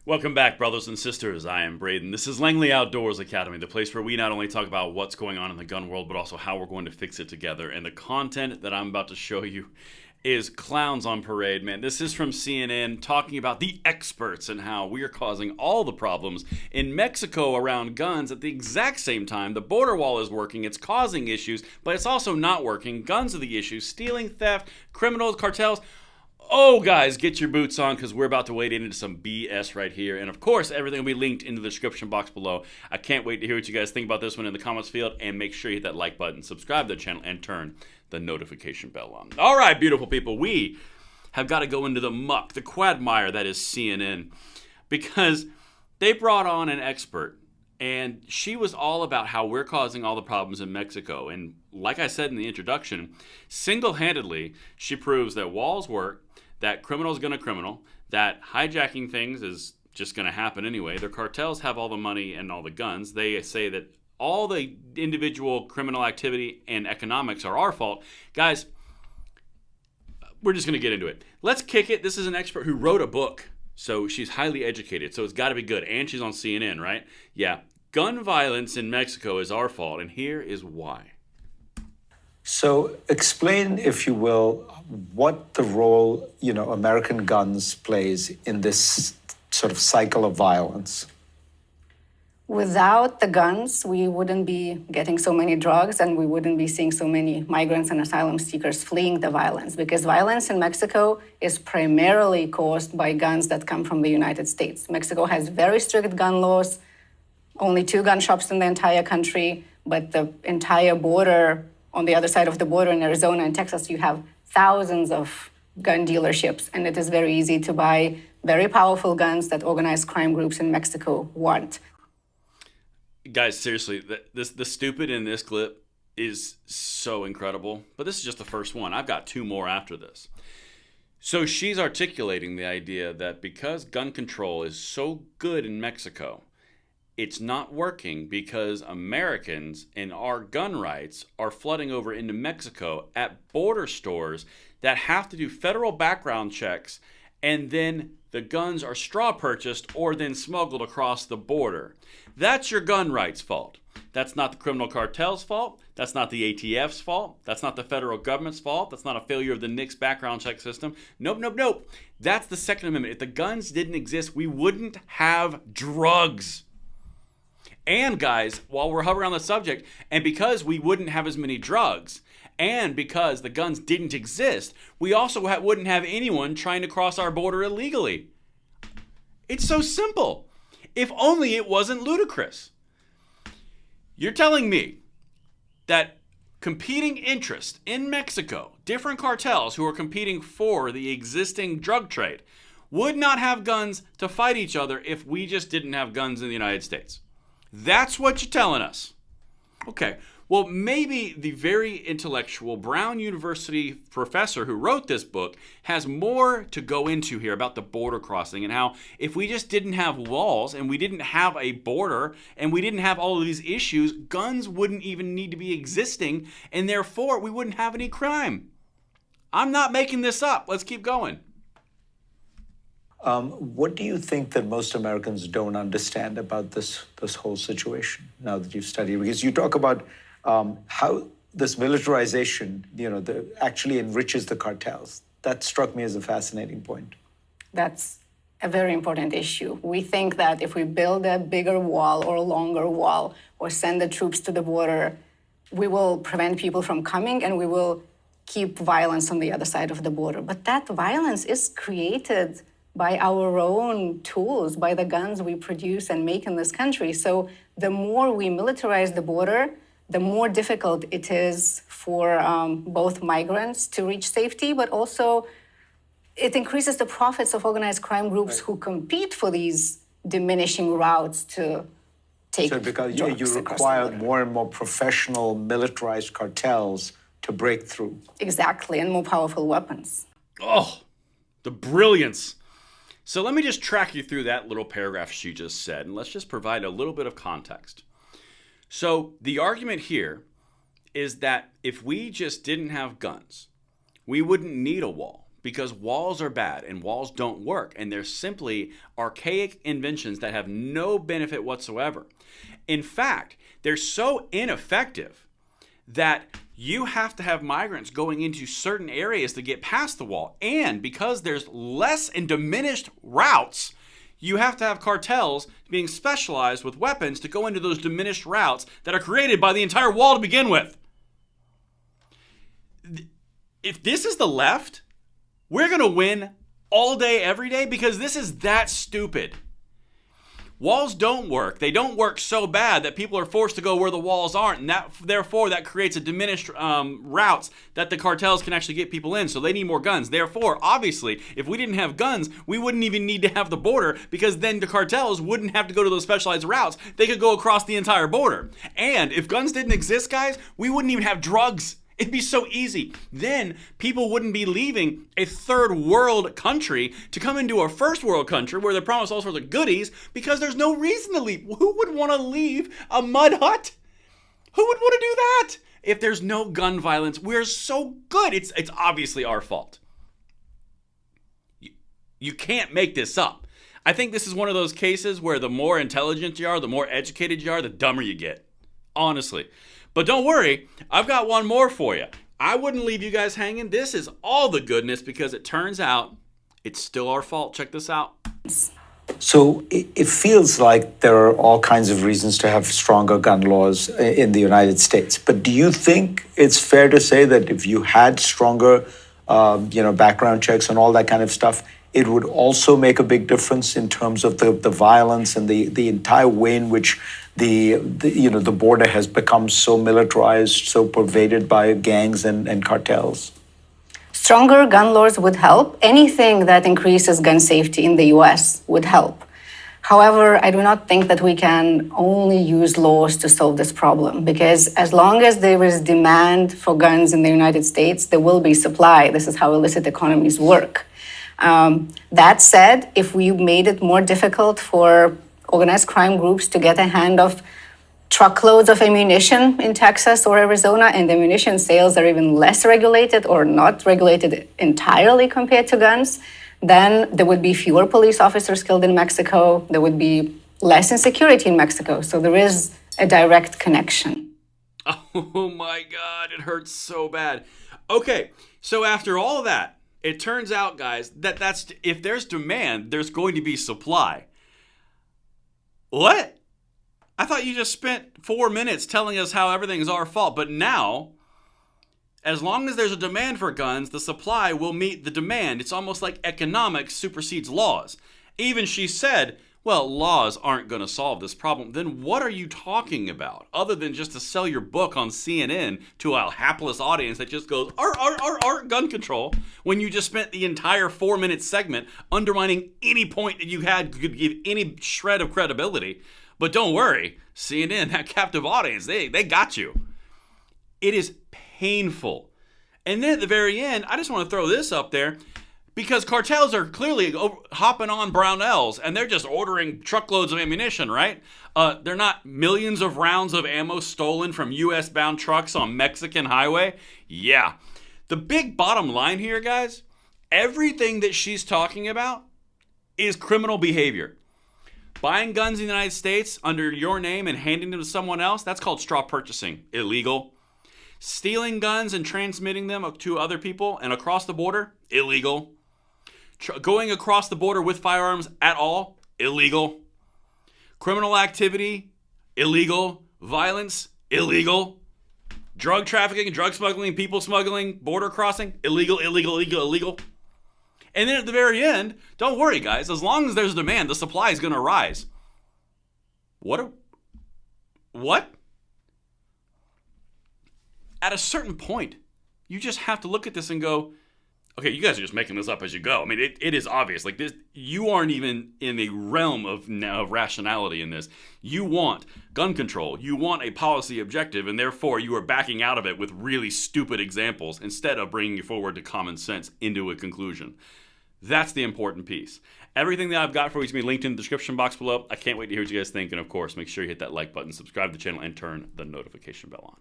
Welcome back, brothers and sisters. I am Braden. This is Langley Outdoors Academy, the place where we not only talk about what's going on in the gun world, but also how we're going to fix it together. And the content that I'm about to show you is clowns on parade, man. This is from CNN talking about the experts and how we are causing all the problems in Mexico around guns at the exact same time. The border wall is working, it's causing issues, but it's also not working. Guns are the issue. Stealing, theft, criminals, cartels. Oh, guys, get your boots on because we're about to wade into some BS right here. And, of course, everything will be linked in the description box below. I can't wait to hear what you guys think about this one in the comments field. And make sure you hit that like button, subscribe to the channel, and turn the notification bell on. All right, beautiful people, we have got to go into the muck, the quagmire that is CNN, because they brought on an expert. And she was all about how we're causing all the problems in Mexico. And like I said in the introduction, single-handedly, she proves that walls work, that criminal's gonna criminal, that hijacking things is just gonna happen anyway. Their cartels have all the money and all the guns. They say that all the individual criminal activity and economics are our fault. Guys, we're just gonna get into it. Let's kick it. This is an expert who wrote a book. So she's highly educated, so it's got to be good. And she's on CNN, right? Yeah. Gun violence in Mexico is our fault, and here is why. So explain, if you will, what the role, American guns plays in this sort of cycle of violence. Without the guns, we wouldn't be getting so many drugs and we wouldn't be seeing so many migrants and asylum seekers fleeing the violence, because violence in Mexico is primarily caused by guns that come from the United States. Mexico has very strict gun laws, only 2 gun shops in the entire country, but the entire border, on the other side of the border in Arizona and Texas, you have thousands of gun dealerships, and it is very easy to buy very powerful guns that organized crime groups in Mexico want. Guys, seriously, the stupid in this clip is so incredible. But this is just the first one. I've got 2 more after this. So she's articulating the idea that because gun control is so good in Mexico, it's not working because Americans and our gun rights are flooding over into Mexico at border stores that have to do federal background checks, and then the guns are straw purchased or then smuggled across the border. That's your gun rights fault. That's not the criminal cartel's fault. That's not the ATF's fault. That's not the federal government's fault. That's not a failure of the NICS background check system. Nope. That's the Second Amendment. If the guns didn't exist, we wouldn't have drugs. And guys, while we're hovering on the subject, and because we wouldn't have as many drugs, and because the guns didn't exist, we also wouldn't have anyone trying to cross our border illegally. It's so simple. If only it wasn't ludicrous. You're telling me that competing interests in Mexico, different cartels who are competing for the existing drug trade, would not have guns to fight each other if we just didn't have guns in the United States. That's what you're telling us. Okay. Well, maybe the very intellectual Brown University professor who wrote this book has more to go into here about the border crossing and how if we just didn't have walls and we didn't have a border and we didn't have all of these issues, guns wouldn't even need to be existing, and therefore we wouldn't have any crime. I'm not making this up. Let's keep going. What do you think that most Americans don't understand about this whole situation now that you've studied? Because you talk about how this militarization, actually enriches the cartels. That struck me as a fascinating point. That's a very important issue. We think that if we build a bigger wall or a longer wall or send the troops to the border, we will prevent people from coming and we will keep violence on the other side of the border. But that violence is created by our own tools, by the guns we produce and make in this country. So the more we militarize the border, the more difficult it is for both migrants to reach safety, but also it increases the profits of organized crime groups who compete for these diminishing routes to take So because you drugs across the require border. more and more professional militarized cartels to break through. Exactly, and more powerful weapons. Oh, the brilliance. So let me just track you through that little paragraph she just said, and let's just provide a little bit of context. So the argument here is that if we just didn't have guns, we wouldn't need a wall because walls are bad and walls don't work, and they're simply archaic inventions that have no benefit whatsoever. In fact, they're so ineffective that you have to have migrants going into certain areas to get past the wall. And because there's less and diminished routes, you have to have cartels being specialized with weapons to go into those diminished routes that are created by the entire wall to begin with. If this is the left, we're going to win all day, every day, because this is that stupid. Walls don't work. They don't work so bad that people are forced to go where the walls aren't, and therefore that creates a diminished routes that the cartels can actually get people in, so they need more guns. Therefore, obviously, if we didn't have guns, we wouldn't even need to have the border, because then the cartels wouldn't have to go to those specialized routes. They could go across the entire border. And if guns didn't exist, guys, we wouldn't even have drugs. It'd be so easy. Then people wouldn't be leaving a third world country to come into a first world country where they're promised all sorts of goodies, because there's no reason to leave. Who would want to leave a mud hut? Who would want to do that? If there's no gun violence, we're so good. It's obviously our fault. You can't make this up. I think this is one of those cases where the more intelligent you are, the more educated you are, the dumber you get. Honestly. But don't worry, I've got one more for you. I wouldn't leave you guys hanging. This is all the goodness, because it turns out it's still our fault. Check this out. So it feels like there are all kinds of reasons to have stronger gun laws in the United States. But do you think it's fair to say that if you had stronger, background checks and all that kind of stuff, it would also make a big difference in terms of the violence and the entire way in which the border has become so militarized, so pervaded by gangs and cartels? Stronger gun laws would help. Anything that increases gun safety in the US would help. However, I do not think that we can only use laws to solve this problem, because as long as there is demand for guns in the United States, there will be supply. This is how illicit economies work. That said, if we made it more difficult for organized crime groups to get a hand of truckloads of ammunition in Texas or Arizona, and ammunition sales are even less regulated or not regulated entirely compared to guns, then there would be fewer police officers killed in Mexico. There would be less insecurity in Mexico. So there is a direct connection. Oh my God, it hurts so bad. Okay, so after all of that, it turns out, guys, that's if there's demand, there's going to be supply. What? I thought you just spent 4 minutes telling us how everything's our fault. But now, as long as there's a demand for guns, the supply will meet the demand. It's almost like economics supersedes laws. Even she said, well, laws aren't going to solve this problem. Then what are you talking about? Other than just to sell your book on CNN to a hapless audience that just goes, gun control, when you just spent the entire 4-minute segment undermining any point that you had could give any shred of credibility. But don't worry, CNN, that captive audience, they got you. It is painful. And then at the very end, I just want to throw this up there, because cartels are clearly hopping on Brownells, and they're just ordering truckloads of ammunition, right? They're not millions of rounds of ammo stolen from U.S.-bound trucks on Mexican highway. Yeah. The big bottom line here, guys, everything that she's talking about is criminal behavior. Buying guns in the United States under your name and handing them to someone else, that's called straw purchasing. Illegal. Stealing guns and transmitting them to other people and across the border, illegal. Going across the border with firearms at all, illegal. Criminal activity, illegal. Violence, illegal. Drug trafficking, drug smuggling, people smuggling, border crossing, illegal. And then at the very end, don't worry, guys. As long as there's demand, the supply is going to rise. What? At a certain point, you just have to look at this and go, okay, you guys are just making this up as you go. I mean, it is obvious. Like this, you aren't even in the realm of rationality in this. You want gun control. You want a policy objective, and therefore you are backing out of it with really stupid examples instead of bringing you forward to common sense into a conclusion. That's the important piece. Everything that I've got for you is going to be linked in the description box below. I can't wait to hear what you guys think. And of course, make sure you hit that like button, subscribe to the channel, and turn the notification bell on.